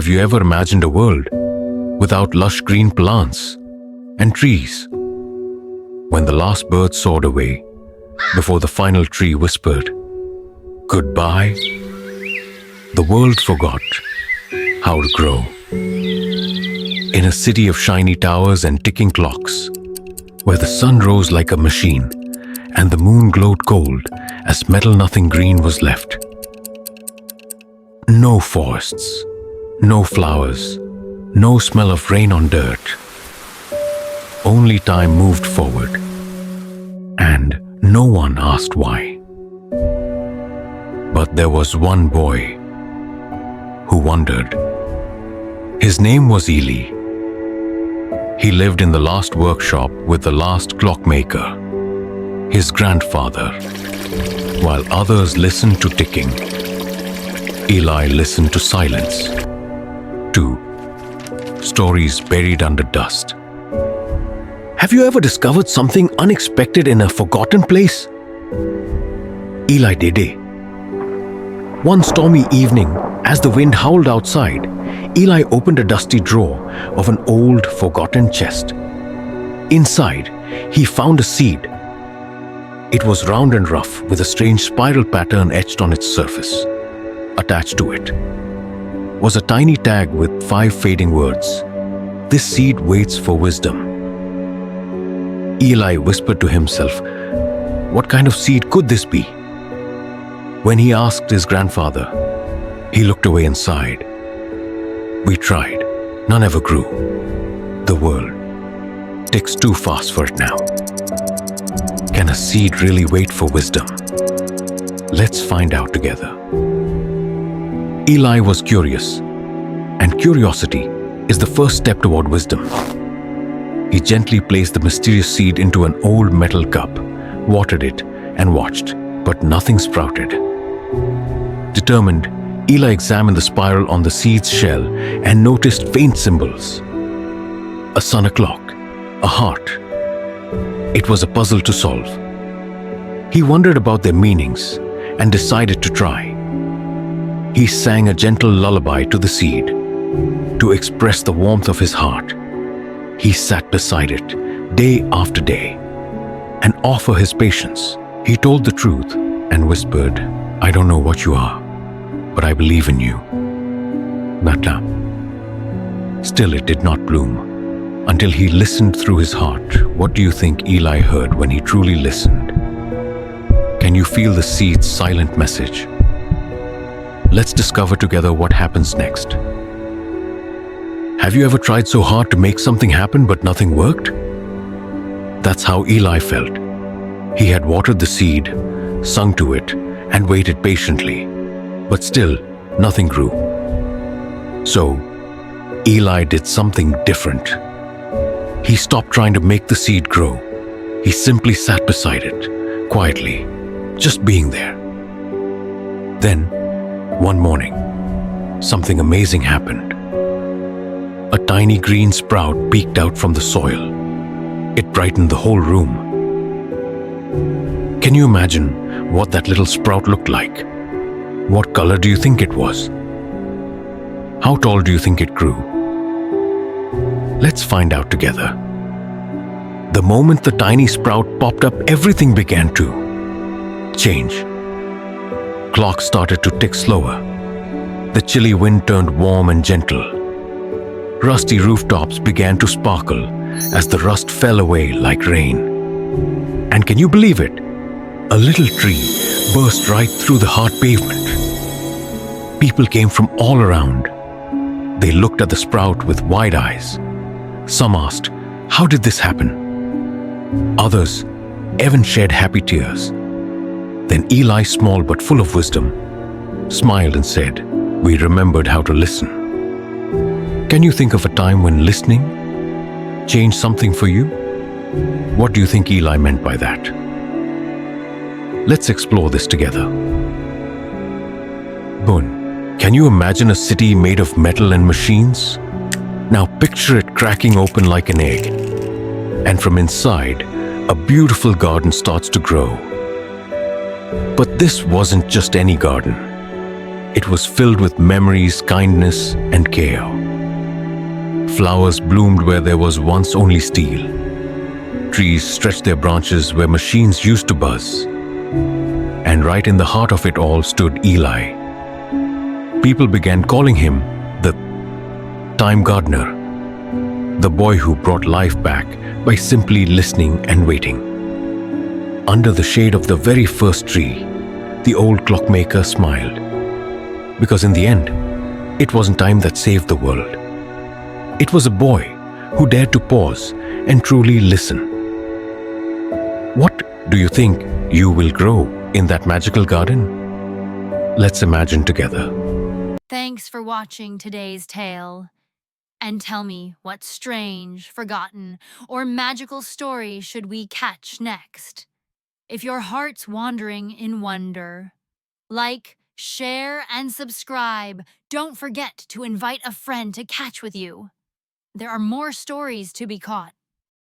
Have you ever imagined a world without lush green plants and trees? When the last bird soared away, before the final tree whispered, "Goodbye," the world forgot how to grow. In a city of shiny towers and ticking clocks, where the sun rose like a machine and the moon glowed cold as metal, nothing green was left. No forests, no flowers, no smell of rain on dirt. Only time moved forward, and no one asked why. But there was one boy who wondered. His name was Eli. He lived in the last workshop with the last clockmaker, his grandfather. While others listened to ticking, Eli listened to silence, to stories buried under dust. Have you ever discovered something unexpected in a forgotten place? Eli did. One stormy evening, as the wind howled outside, Eli opened a dusty drawer of an old, forgotten chest. Inside, he found a seed. It was round and rough, with a strange spiral pattern etched on its surface. Attached to it was a tiny tag with 5 fading words. "This seed waits for wisdom." Eli whispered to himself, what kind of seed could this be? When he asked his grandfather, he looked away and sighed. "We tried. None ever grew. The world ticks too fast for it now. Can a seed really wait for wisdom? Let's find out together." Eli was curious, and curiosity is the first step toward wisdom. He gently placed the mysterious seed into an old metal cup, watered it, and watched, but nothing sprouted. Determined, Eli examined the spiral on the seed's shell and noticed faint symbols. A sun, a clock, a heart. It was a puzzle to solve. He wondered about their meanings and decided to try. He sang a gentle lullaby to the seed to express the warmth of his heart. He sat beside it day after day and offered his patience. He told the truth and whispered, "I don't know what you are, but I believe in you." Bedtime. Still, it did not bloom until he listened through his heart. What do you think Eli heard when he truly listened? Can you feel the seed's silent message? Let's discover together what happens next. Have you ever tried so hard to make something happen but nothing worked? That's how Eli felt. He had watered the seed, sung to it, and waited patiently, but still nothing grew. So, Eli did something different. He stopped trying to make the seed grow. He simply sat beside it, quietly, just being there. Then, one morning, something amazing happened. A tiny green sprout peeked out from the soil. It brightened the whole room. Can you imagine what that little sprout looked like? What color do you think it was? How tall do you think it grew? Let's find out together. The moment the tiny sprout popped up, everything began to change. Clocks started to tick slower. The chilly wind turned warm and gentle. Rusty rooftops began to sparkle as the rust fell away like rain. And can you believe it? A little tree burst right through the hard pavement. People came from all around. They looked at the sprout with wide eyes. Some asked, "How did this happen?" Others even shed happy tears. Then Eli, small but full of wisdom, smiled and said, "We remembered how to listen." Can you think of a time when listening changed something for you? What do you think Eli meant by that? Let's explore this together. Boon, can you imagine a city made of metal and machines? Now picture it cracking open like an egg, and from inside, a beautiful garden starts to grow. But this wasn't just any garden. It was filled with memories, kindness, and care. Flowers bloomed where there was once only steel. Trees stretched their branches where machines used to buzz. And right in the heart of it all stood Eli. People began calling him the Time Gardener, the boy who brought life back by simply listening and waiting. Under the shade of the very first tree, the old clockmaker smiled. Because in the end, it wasn't time that saved the world. It was a boy who dared to pause and truly listen. What do you think you will grow in that magical garden? Let's imagine together. Thanks for watching today's tale. And tell me what strange, forgotten, or magical story should we catch next? If your heart's wandering in wonder, like, share, and subscribe. Don't forget to invite a friend to catch with you. There are more stories to be caught.